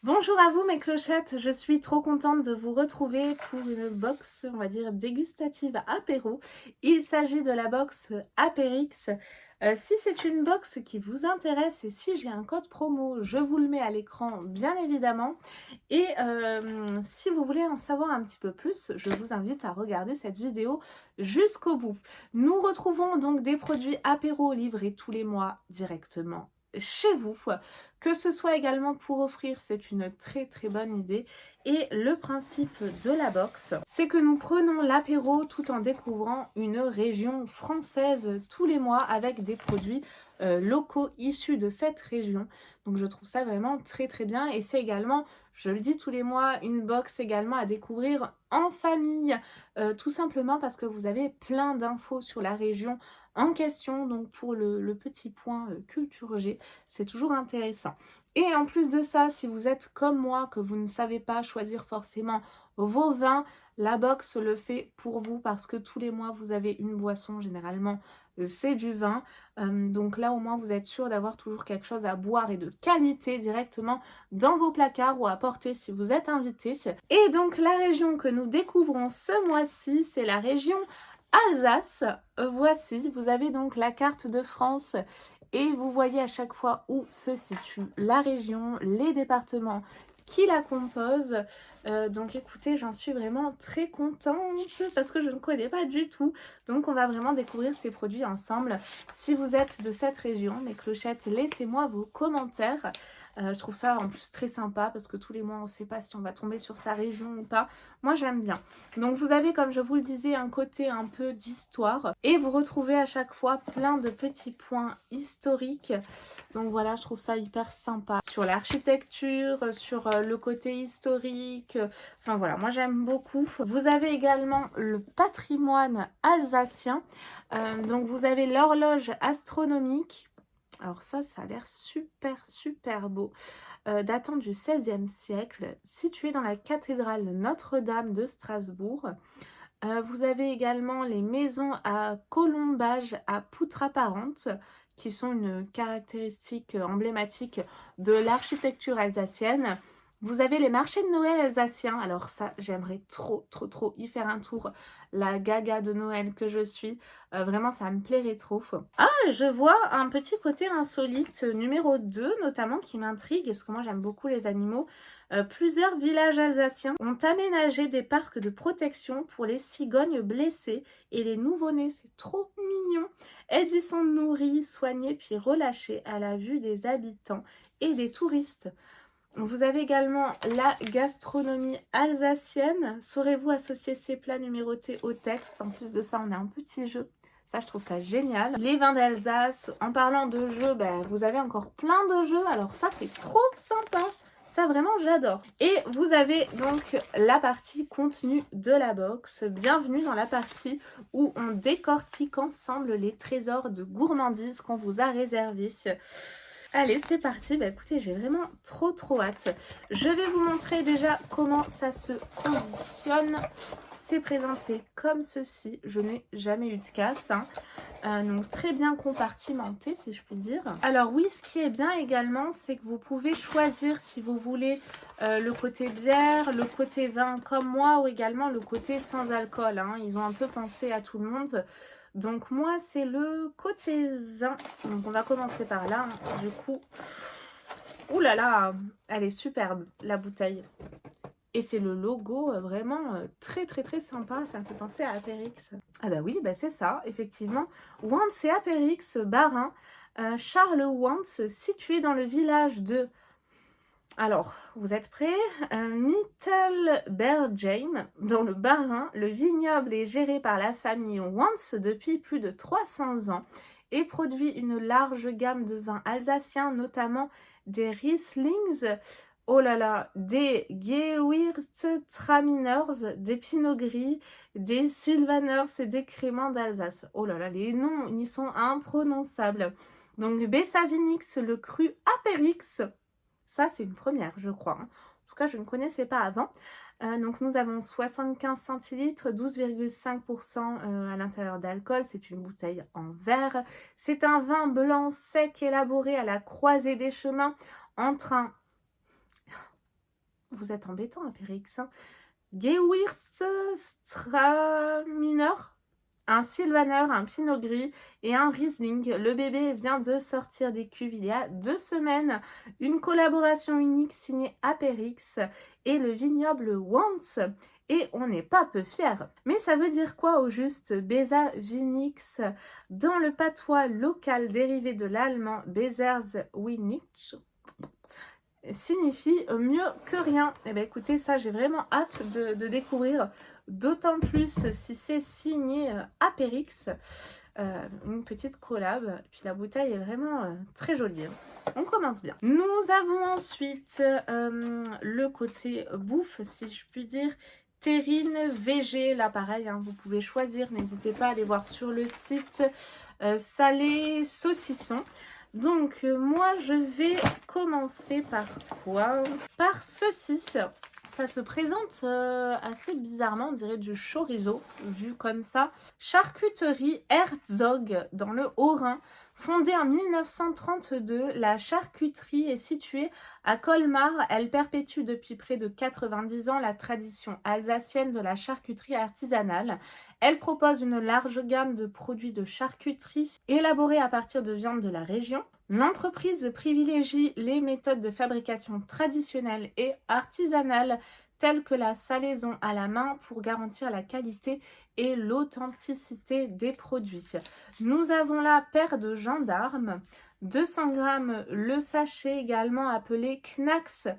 Bonjour à vous mes clochettes, je suis trop contente de vous retrouver pour une box, on va dire, dégustative apéro. Il s'agit de la box Apérix. Si c'est une box qui vous intéresse et si j'ai un code promo, je vous le mets à l'écran bien évidemment. Et si vous voulez en savoir un petit peu plus, je vous invite à regarder cette vidéo jusqu'au bout. Nous retrouvons donc des produits apéro livrés tous les mois directement chez vous, que ce soit également pour offrir, c'est une très très bonne idée. Et le principe de la box, c'est que nous prenons l'apéro tout en découvrant une région française tous les mois avec des produits locaux issus de cette région. Donc je trouve ça vraiment très très bien et c'est également, je le dis tous les mois, une box également à découvrir en famille, tout simplement parce que vous avez plein d'infos sur la région en question. Donc pour le petit point culture G, c'est toujours intéressant. Et en plus de ça, si vous êtes comme moi, que vous ne savez pas choisir forcément vos vins, la box le fait pour vous parce que tous les mois, vous avez une boisson, généralement, c'est du vin. Donc là, au moins, vous êtes sûr d'avoir toujours quelque chose à boire et de qualité directement dans vos placards ou à porter si vous êtes invité. Et donc, la région que nous découvrons ce mois-ci, c'est la région Alsace. Voici, vous avez donc la carte de France et vous voyez à chaque fois où se situe la région, les départements qui la composent. Donc écoutez, j'en suis vraiment très contente parce que je ne connais pas du tout. Donc on va vraiment découvrir ces produits ensemble. Si vous êtes de cette région, mes clochettes, laissez-moi vos commentaires. Je trouve ça en plus très sympa parce que tous les mois on ne sait pas si on va tomber sur sa région ou pas. Moi j'aime bien. Donc vous avez, comme je vous le disais, un côté un peu d'histoire et vous retrouvez à chaque fois plein de petits points historiques. Donc voilà, je trouve ça hyper sympa sur l'architecture, sur le côté historique. Enfin voilà, moi j'aime beaucoup. Vous avez également le patrimoine alsacien. Donc vous avez l'horloge astronomique. Alors ça a l'air super super beau, datant du XVIe siècle, situé dans la cathédrale Notre-Dame de Strasbourg. Vous avez également les maisons à colombage à poutres apparentes, qui sont une caractéristique emblématique de l'architecture alsacienne. Vous avez les marchés de Noël alsaciens. Alors ça, j'aimerais trop, trop, trop y faire un tour. La gaga de Noël que je suis. Vraiment, ça me plairait trop. Ah, je vois un petit côté insolite numéro 2, notamment, qui m'intrigue, parce que moi, j'aime beaucoup les animaux. Plusieurs villages alsaciens ont aménagé des parcs de protection pour les cigognes blessées et les nouveau-nés. C'est trop mignon. Elles y sont nourries, soignées puis relâchées à la vue des habitants et des touristes. Vous avez également la gastronomie alsacienne. Saurez-vous associer ces plats numérotés au texte? En plus de ça, on a un petit jeu. Ça, je trouve ça génial. Les vins d'Alsace. En parlant de jeux, ben, vous avez encore plein de jeux. Alors ça, c'est trop sympa. Ça, vraiment, j'adore. Et vous avez donc la partie contenu de la box. Bienvenue dans la partie où on décortique ensemble les trésors de gourmandise qu'on vous a réservés. Allez, c'est parti. Bah, écoutez, j'ai vraiment trop trop hâte. Je vais vous montrer déjà comment ça se conditionne. C'est présenté comme ceci. Je n'ai jamais eu de casse, hein. Donc très bien compartimenté, si je puis dire. Alors oui, ce qui est bien également, c'est que vous pouvez choisir si vous voulez le côté bière, le côté vin comme moi, ou également le côté sans alcool, hein. Ils ont un peu pensé à tout le monde. Donc moi, c'est le côté vin. Donc on va commencer par là, hein. Du coup, ouh là là, elle est superbe, la bouteille. Et c'est le logo vraiment très très très sympa. Ça me fait penser à Apérix. Ah bah oui, bah c'est ça, effectivement. Wantz et Apérix, Bas-Rhin. Charles Wantz, situé dans le village de... Alors, vous êtes prêts? Mittelbergheim, dans le Bas-Rhin. Le vignoble est géré par la famille Wantz depuis plus de 300 ans et produit une large gamme de vins alsaciens, notamment des Rieslings, oh là là, des Gewürztraminers, des Pinot Gris, des Sylvaners et des Créments d'Alsace. Oh là là, les noms, ils sont imprononçables. Donc, Bessavinix, le cru Apérix. Ça, c'est une première, je crois, hein. En tout cas, je ne connaissais pas avant. Donc, nous avons 75 centilitres, 12,5% à l'intérieur d'alcool. C'est une bouteille en verre. C'est un vin blanc sec élaboré à la croisée des chemins entre un vous êtes embêtant, Apérix. Hein. Gewürztraminer, un Sylvaner, un Pinot Gris et un Riesling. Le bébé vient de sortir des cuves il y a 2 semaines. Une collaboration unique signée Apérix et le vignoble Wants. Et on n'est pas peu fiers. Mais ça veut dire quoi au juste Beza Vinix dans le patois local dérivé de l'allemand Bezerswinich signifie mieux que rien. Et bien écoutez, ça j'ai vraiment hâte de découvrir, d'autant plus si c'est signé Apérix. Une petite collab, et puis la bouteille est vraiment très jolie. On commence bien. Nous avons ensuite le côté bouffe, si je puis dire. Terrine VG, là pareil, hein, vous pouvez choisir, n'hésitez pas à aller voir sur le site. Salé saucisson. Donc moi je vais commencer par quoi? Par ceci. Ça se présente assez bizarrement, on dirait du chorizo, vu comme ça. Charcuterie Herzog, dans le Haut-Rhin. Fondée en 1932, la charcuterie est située à Colmar. Elle perpétue depuis près de 90 ans la tradition alsacienne de la charcuterie artisanale. Elle propose une large gamme de produits de charcuterie élaborés à partir de viande de la région. L'entreprise privilégie les méthodes de fabrication traditionnelles et artisanales telles que la salaison à la main pour garantir la qualité et l'authenticité des produits. Nous avons la paire de gendarmes, 200 g le sachet également appelé Knacks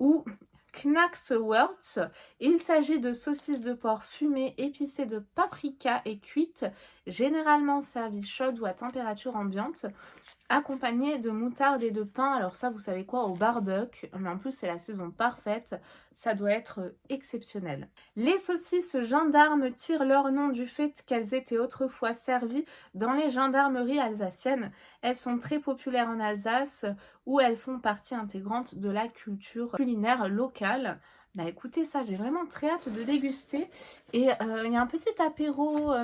ou Knackswurst. Il s'agit de saucisses de porc fumées, épicées de paprika et cuites, généralement servies chaudes ou à température ambiante, accompagnées de moutarde et de pain. Alors ça, vous savez quoi, au barbecue, mais en plus c'est la saison parfaite, ça doit être exceptionnel. Les saucisses gendarmes tirent leur nom du fait qu'elles étaient autrefois servies dans les gendarmeries alsaciennes. Elles sont très populaires en Alsace, où elles font partie intégrante de la culture culinaire locale. Bah écoutez, ça j'ai vraiment très hâte de déguster. Et il y a un petit apéro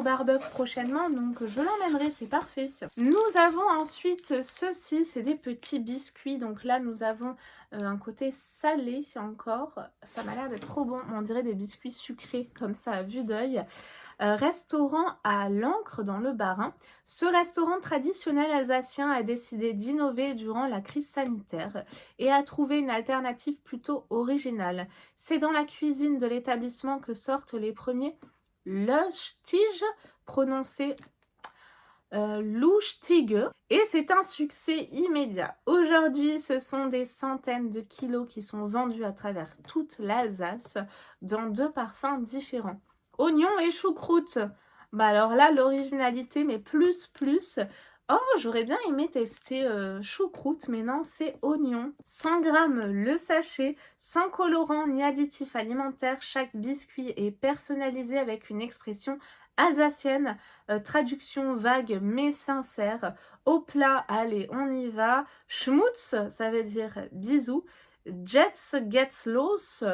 barbecue prochainement, donc je l'emmènerai, c'est parfait. Nous avons ensuite ceci, c'est des petits biscuits. Donc là nous avons un côté salé encore. Ça m'a l'air d'être trop bon, on dirait des biscuits sucrés comme ça à vue d'œil. Restaurant à l'Ancre dans le Bas-Rhin. Ce restaurant traditionnel alsacien a décidé d'innover durant la crise sanitaire et a trouvé une alternative plutôt originale. C'est dans la cuisine de l'établissement que sortent les premiers Lustige, prononcé Lustige, et c'est un succès immédiat. Aujourd'hui, ce sont des centaines de kilos qui sont vendus à travers toute l'Alsace dans 2 parfums différents. Oignon et choucroute. Bah alors là, l'originalité, mais plus. Oh, j'aurais bien aimé tester choucroute, mais non, c'est oignon. 100 g le sachet, sans colorant ni additif alimentaire. Chaque biscuit est personnalisé avec une expression alsacienne, traduction vague mais sincère. Au plat, allez, on y va. Schmutz, ça veut dire bisous. Jets gets los,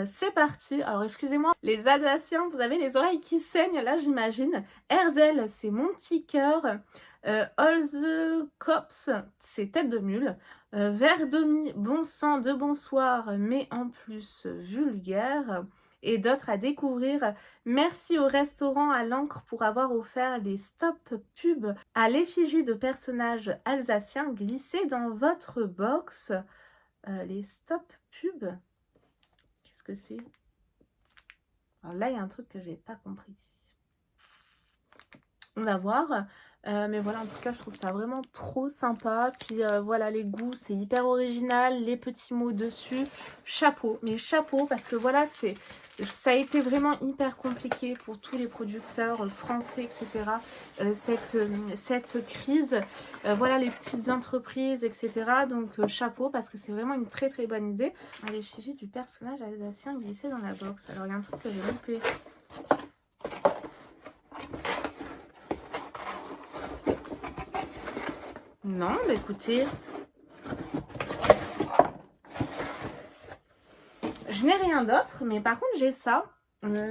c'est parti. Alors excusez-moi, les Alsaciens, vous avez les oreilles qui saignent là j'imagine. Herzl, c'est mon petit cœur. Holzkops, c'est tête de mule. Verdomi, bon sang de bonsoir, mais en plus vulgaire. Et d'autres à découvrir. Merci au restaurant à l'Ancre pour avoir offert les stop pubs à l'effigie de personnages alsaciens glissés dans votre box. Les stop pubs, qu'est-ce que c'est? Alors là, il y a un truc que j'ai pas compris. On va voir. Mais voilà, en tout cas, je trouve ça vraiment trop sympa. Puis voilà, les goûts, c'est hyper original. Les petits mots dessus. Chapeau, mais chapeau, parce que voilà, ça a été vraiment hyper compliqué pour tous les producteurs français, etc. Cette crise. Voilà, les petites entreprises, etc. Donc, chapeau, parce que c'est vraiment une très très bonne idée. À l'effigie du personnage alsacien glissé dans la box. Alors, il y a un truc que j'ai loupé. Non, mais écoutez, je n'ai rien d'autre, mais par contre j'ai ça,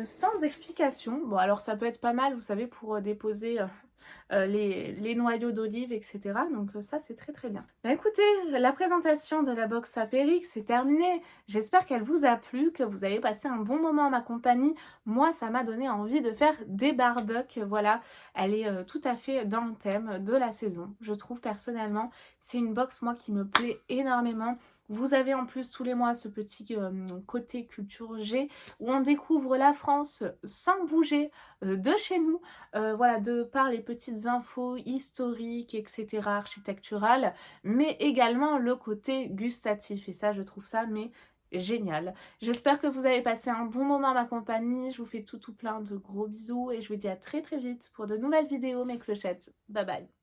sans explication. Bon, alors ça peut être pas mal, vous savez, pour déposer les noyaux d'olive, etc. Donc ça, c'est très très bien. Bah écoutez, la présentation de la box Apérix, c'est terminé. J'espère qu'elle vous a plu, que vous avez passé un bon moment en ma compagnie. Moi, ça m'a donné envie de faire des barbecues. Voilà, elle est tout à fait dans le thème de la saison. Je trouve personnellement, c'est une box, moi, qui me plaît énormément. Vous avez en plus tous les mois ce petit côté culture G où on découvre la France sans bouger de chez nous, voilà, de par les petites infos historiques, etc., architecturales, mais également le côté gustatif. Et ça, je trouve ça mais génial. J'espère que vous avez passé un bon moment à ma compagnie. Je vous fais tout plein de gros bisous et je vous dis à très très vite pour de nouvelles vidéos, mes clochettes. Bye bye.